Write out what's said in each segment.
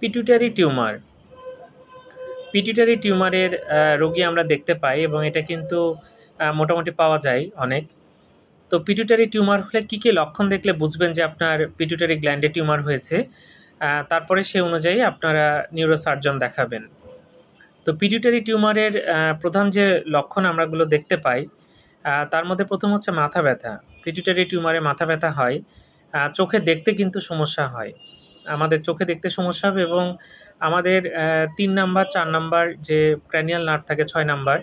Pituitary tumour. Pituitary টিউমারের রোগী আমরা দেখতে পাই এবং এটা কিন্তু মোটামুটি পাওয়া যায় অনেক। তো পিটুইটারি টিউমার হলে কী কী লক্ষণ দেখলে বুঝবেন যে আপনার পিটুইটারি গ্ল্যান্ডে টিউমার হয়েছে, তারপরে সে অনুযায়ী আপনারা নিউরোসার্জন দেখাবেন। তো পিটুইটারি টিউমারের প্রধান যে লক্ষণ আমরাগুলো দেখতে পাই, তার মধ্যে প্রথম হচ্ছে মাথা ব্যথা। পিটুইটারি টিউমারে মাথা ব্যথা হয়, চোখে দেখতে কিন্তু সমস্যা হয়। আমাদের চোখে দেখতে সমস্যা হবে এবং আমাদের ৩ নাম্বার ৪ নাম্বার যে ক্র্যানিয়াল নার্ভ থাকে ৬ নাম্বার,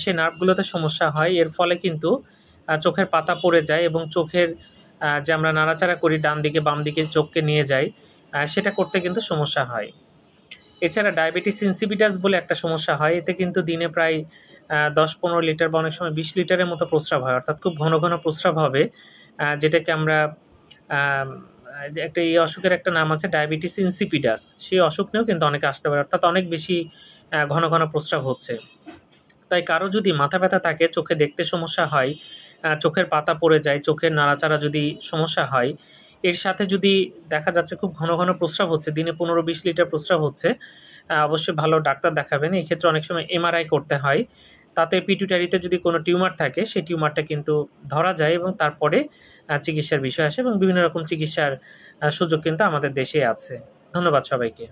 সে নার্ভগুলোতে সমস্যা হয়। এর ফলে কিন্তু চোখের পাতা পড়ে যায় এবং চোখের যে আমরা নাড়াচাড়া করি ডান দিকে বাম দিকে চোখকে নিয়ে যাই, সেটা করতে কিন্তু সমস্যা হয়। এছাড়া ডায়াবেটিস ইনসিপিটাস বলে একটা সমস্যা হয়। এতে কিন্তু দিনে প্রায় ১০-১৫ লিটার বা অনেক সময় ২০ লিটারের মতো প্রস্রাব হয়। অর্থাৎ খুব ঘন, ঘন প্রস্রাব হবে, যেটাকে আমরা একটা এই অসুখের একটা নাম আছে ডায়াবেটিস ইনসিপিডাস। সেই অসুখ নিয়েও কিন্তু অনেকে আসতে পারে। অর্থাৎ অনেক বেশি ঘন, ঘন প্রস্রাব হচ্ছে। তাই কারো যদি মাথা ব্যথা থাকে, চোখে দেখতে সমস্যা হয়, চোখের পাতা পড়ে যায়, চোখের নাড়াচাড়া যদি সমস্যা হয়, এর সাথে যদি দেখা যাচ্ছে খুব ঘন, ঘন প্রস্রাব হচ্ছে, দিনে ১৫-২০ লিটার প্রস্রাব হচ্ছে, অবশ্যই ভালো ডাক্তার দেখাবেন। এক্ষেত্রে অনেক সময় এমআরআই করতে হয়। তাতে পিটুইটারিতে যদি কোনো টিউমার থাকে, সেই টিউমারটা কিন্তু ধরা যায় এবং তারপরে চিকিৎসার বিষয় আসে এবং বিভিন্ন রকম চিকিৎসার সুযোগ কিন্তু আমাদের দেশে আছে। ধন্যবাদ সবাইকে।